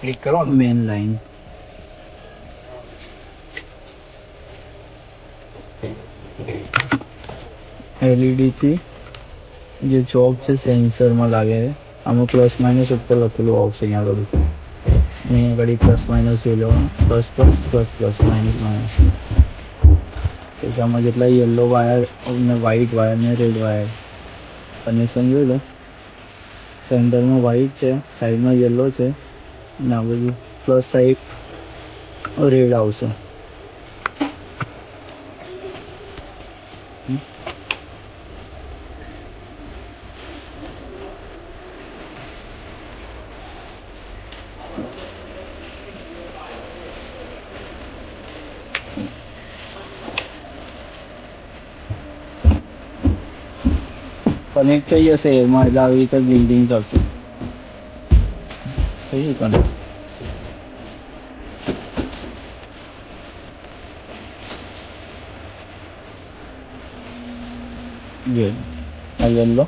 Click કરો ને main line LED થી જે ચોક છે સેન્સરમાં લાગે છે. આમાં પ્લસ માઇનસ ઉપર લખેલું આવશે અહીંયા આગળ. અહીંયા આગળ પ્લસ માઇનસ જોઈ લો, plus plus plus plus minus minus. પછી આમાં જેટલા યલો વાયર અને વ્હાઇટ વાયર ને રેડ વાયર કનેક્શન જોઈ લો. સેન્ટરમાં વ્હાઇટ છે, સાઈડમાં યલો છે અને આ બધું પ્લસ સાઈડ રેડ આવશે. કનેક્ટ થઈ જશે એમાં, એટલે આવી રીતે બિલ્ડિંગ થશે. થઈ ગયું કનેક્ટ. આ યલો